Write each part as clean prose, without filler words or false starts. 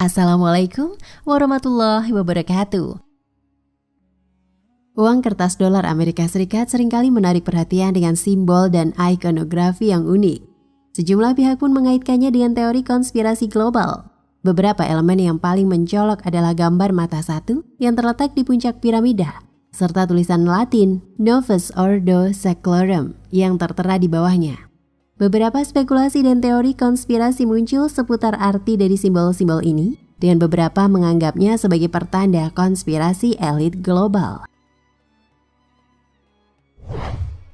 Assalamualaikum warahmatullahi wabarakatuh. Uang kertas dolar Amerika Serikat seringkali menarik perhatian dengan simbol dan ikonografi yang unik. Sejumlah pihak pun mengaitkannya dengan teori konspirasi global. Beberapa elemen yang paling mencolok adalah gambar mata satu yang terletak di puncak piramida, serta tulisan Latin Novus Ordo Seclorum yang tertera di bawahnya. Beberapa spekulasi dan teori konspirasi muncul seputar arti dari simbol-simbol ini, dan beberapa menganggapnya sebagai pertanda konspirasi elit global.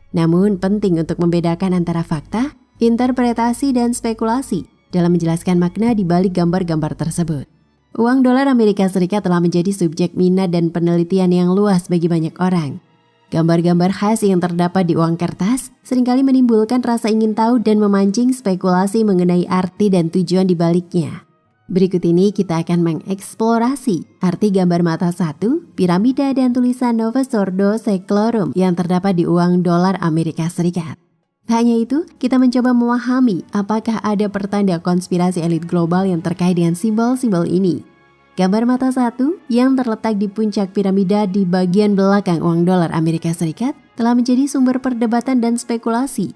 Namun penting untuk membedakan antara fakta, interpretasi, dan spekulasi dalam menjelaskan makna di balik gambar-gambar tersebut. Uang dolar Amerika Serikat telah menjadi subjek minat dan penelitian yang luas bagi banyak orang. Gambar-gambar khas yang terdapat di uang kertas seringkali menimbulkan rasa ingin tahu dan memancing spekulasi mengenai arti dan tujuan di baliknya. Berikut ini kita akan mengeksplorasi arti gambar mata satu, piramida, dan tulisan Novus Ordo Seclorum yang terdapat di uang dolar Amerika Serikat. Tak hanya itu, kita mencoba memahami apakah ada pertanda konspirasi elit global yang terkait dengan simbol-simbol ini. Gambar mata satu yang terletak di puncak piramida di bagian belakang uang dolar Amerika Serikat telah menjadi sumber perdebatan dan spekulasi.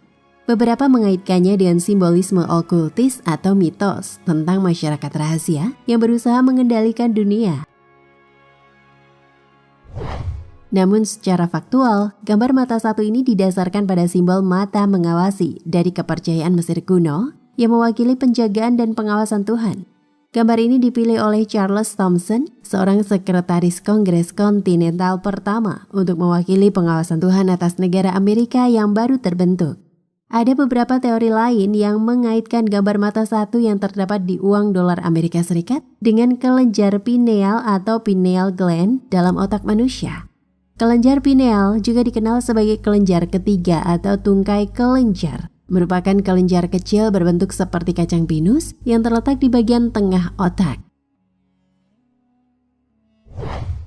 Beberapa mengaitkannya dengan simbolisme okultis atau mitos tentang masyarakat rahasia yang berusaha mengendalikan dunia. Namun secara faktual, gambar mata satu ini didasarkan pada simbol mata mengawasi dari kepercayaan Mesir kuno yang mewakili penjagaan dan pengawasan Tuhan. Gambar ini dipilih oleh Charles Thomson, seorang sekretaris Kongres Kontinental pertama untuk mewakili pengawasan Tuhan atas negara Amerika yang baru terbentuk. Ada beberapa teori lain yang mengaitkan gambar mata satu yang terdapat di uang dolar Amerika Serikat dengan kelenjar pineal atau pineal gland dalam otak manusia. Kelenjar pineal juga dikenal sebagai kelenjar ketiga atau tungkai kelenjar, merupakan kelenjar kecil berbentuk seperti kacang pinus yang terletak di bagian tengah otak.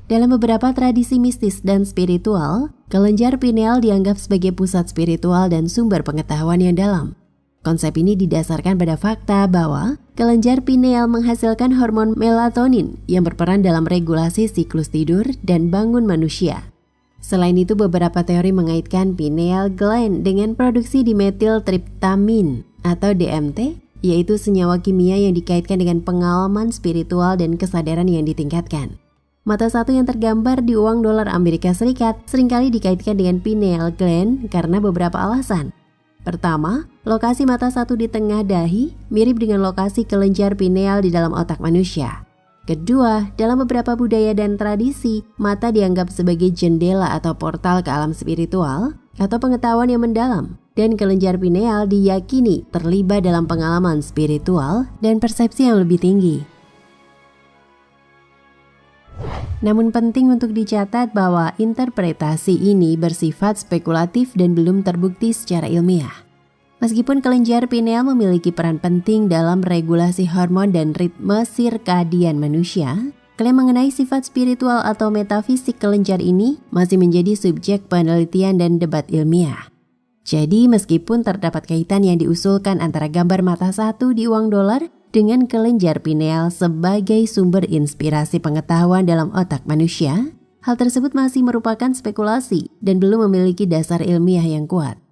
Dalam beberapa tradisi mistis dan spiritual, kelenjar pineal dianggap sebagai pusat spiritual dan sumber pengetahuan yang dalam. Konsep ini didasarkan pada fakta bahwa kelenjar pineal menghasilkan hormon melatonin yang berperan dalam regulasi siklus tidur dan bangun manusia. Selain itu, beberapa teori mengaitkan pineal gland dengan produksi dimetiltriptamin atau DMT, yaitu senyawa kimia yang dikaitkan dengan pengalaman spiritual dan kesadaran yang ditingkatkan. Mata satu yang tergambar di uang dolar Amerika Serikat seringkali dikaitkan dengan pineal gland karena beberapa alasan. Pertama, lokasi mata satu di tengah dahi mirip dengan lokasi kelenjar pineal di dalam otak manusia. Kedua, dalam beberapa budaya dan tradisi, mata dianggap sebagai jendela atau portal ke alam spiritual atau pengetahuan yang mendalam, dan kelenjar pineal diyakini terlibat dalam pengalaman spiritual dan persepsi yang lebih tinggi. Namun penting untuk dicatat bahwa interpretasi ini bersifat spekulatif dan belum terbukti secara ilmiah. Meskipun kelenjar pineal memiliki peran penting dalam regulasi hormon dan ritme sirkadian manusia, klaim mengenai sifat spiritual atau metafisik kelenjar ini masih menjadi subjek penelitian dan debat ilmiah. Jadi meskipun terdapat kaitan yang diusulkan antara gambar mata satu di uang dolar dengan kelenjar pineal sebagai sumber inspirasi pengetahuan dalam otak manusia, hal tersebut masih merupakan spekulasi dan belum memiliki dasar ilmiah yang kuat.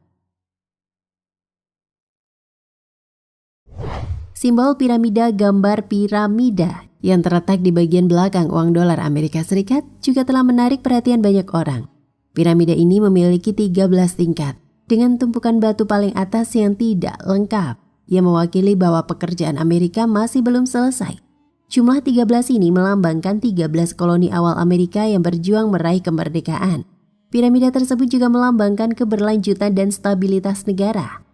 Simbol piramida gambar piramida yang terletak di bagian belakang uang dolar Amerika Serikat juga telah menarik perhatian banyak orang. Piramida ini memiliki 13 tingkat dengan tumpukan batu paling atas yang tidak lengkap, yang mewakili bahwa pekerjaan Amerika masih belum selesai. Jumlah 13 ini melambangkan 13 koloni awal Amerika yang berjuang meraih kemerdekaan. Piramida tersebut juga melambangkan keberlanjutan dan stabilitas negara.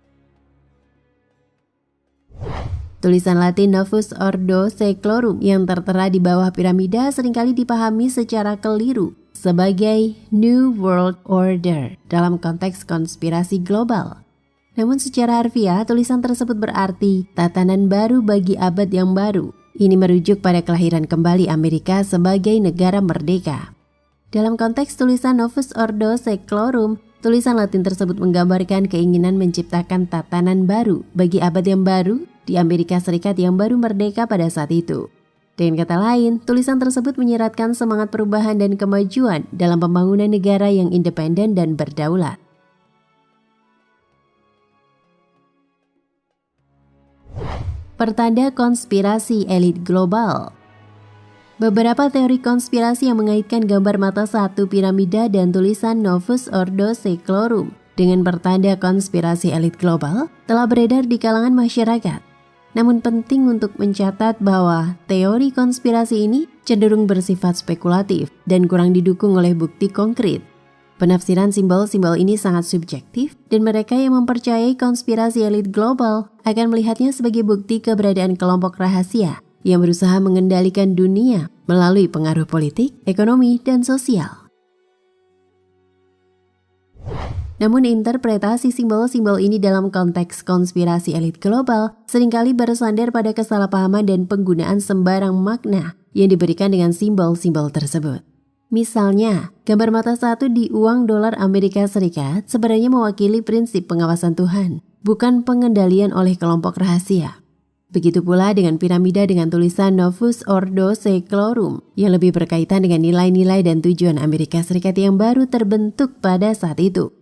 Tulisan Latin Novus Ordo Seclorum yang tertera di bawah piramida seringkali dipahami secara keliru sebagai New World Order dalam konteks konspirasi global. Namun secara harfiah, tulisan tersebut berarti tatanan baru bagi abad yang baru. Ini merujuk pada kelahiran kembali Amerika sebagai negara merdeka. Dalam konteks tulisan Novus Ordo Seclorum, tulisan Latin tersebut menggambarkan keinginan menciptakan tatanan baru bagi abad yang baru di Amerika Serikat yang baru merdeka pada saat itu. Dengan kata lain, tulisan tersebut menyiratkan semangat perubahan dan kemajuan dalam pembangunan negara yang independen dan berdaulat. Pertanda konspirasi elit global. Beberapa teori konspirasi yang mengaitkan gambar mata satu piramida dan tulisan Novus Ordo Seclorum dengan pertanda konspirasi elit global telah beredar di kalangan masyarakat. Namun penting untuk mencatat bahwa teori konspirasi ini cenderung bersifat spekulatif dan kurang didukung oleh bukti konkret. Penafsiran simbol-simbol ini sangat subjektif dan mereka yang mempercayai konspirasi elit global akan melihatnya sebagai bukti keberadaan kelompok rahasia yang berusaha mengendalikan dunia melalui pengaruh politik, ekonomi, dan sosial. Namun interpretasi simbol-simbol ini dalam konteks konspirasi elit global seringkali bersandar pada kesalahpahaman dan penggunaan sembarang makna yang diberikan dengan simbol-simbol tersebut. Misalnya, gambar mata satu di uang dolar Amerika Serikat sebenarnya mewakili prinsip pengawasan Tuhan, bukan pengendalian oleh kelompok rahasia. Begitu pula dengan piramida dengan tulisan Novus Ordo Seclorum yang lebih berkaitan dengan nilai-nilai dan tujuan Amerika Serikat yang baru terbentuk pada saat itu.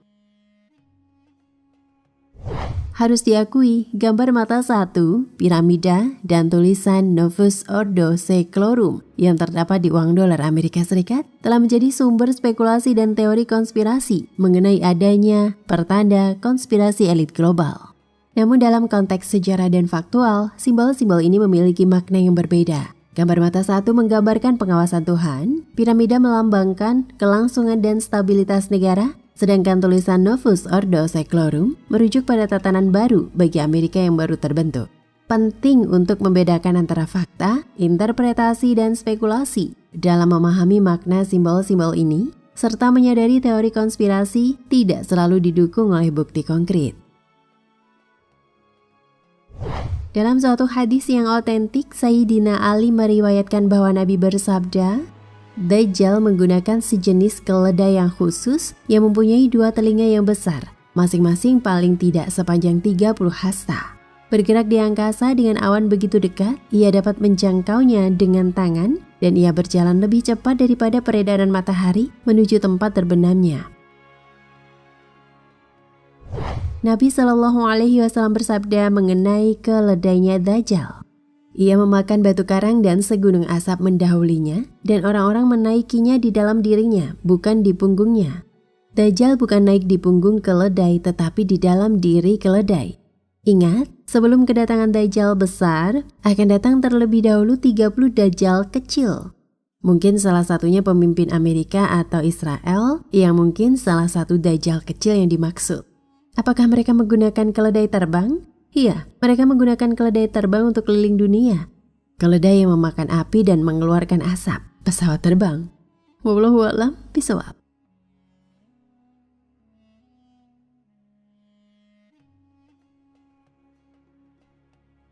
Harus diakui, gambar mata satu, piramida, dan tulisan Novus Ordo Seclorum yang terdapat di uang dolar Amerika Serikat telah menjadi sumber spekulasi dan teori konspirasi mengenai adanya pertanda konspirasi elit global. Namun dalam konteks sejarah dan faktual, simbol-simbol ini memiliki makna yang berbeda. Gambar mata satu menggambarkan pengawasan Tuhan, piramida melambangkan kelangsungan dan stabilitas negara, sedangkan tulisan Novus Ordo Seclorum merujuk pada tatanan baru bagi Amerika yang baru terbentuk. Penting untuk membedakan antara fakta, interpretasi, dan spekulasi dalam memahami makna simbol-simbol ini, serta menyadari teori konspirasi tidak selalu didukung oleh bukti konkret. Dalam suatu hadis yang otentik, Sayyidina Ali meriwayatkan bahwa Nabi bersabda, Dajjal menggunakan sejenis keledai yang khusus yang mempunyai dua telinga yang besar, masing-masing paling tidak sepanjang 30 hasta. Bergerak di angkasa dengan awan begitu dekat, ia dapat menjangkaunya dengan tangan dan ia berjalan lebih cepat daripada peredaran matahari menuju tempat terbenamnya. Nabi Shallallahu Alaihi Wasallam bersabda mengenai keledainya Dajjal. Ia memakan batu karang dan segunung asap mendahulinya, dan orang-orang menaikinya di dalam dirinya, bukan di punggungnya. Dajjal bukan naik di punggung keledai, tetapi di dalam diri keledai. Ingat, sebelum kedatangan Dajjal besar, akan datang terlebih dahulu 30 Dajjal kecil. Mungkin salah satunya pemimpin Amerika atau Israel, yang mungkin salah satu Dajjal kecil yang dimaksud. Apakah mereka menggunakan keledai terbang? Iya, mereka menggunakan keledai terbang untuk keliling dunia. Keledai yang memakan api dan mengeluarkan asap, pesawat terbang. Wallahu a'lam bishawab.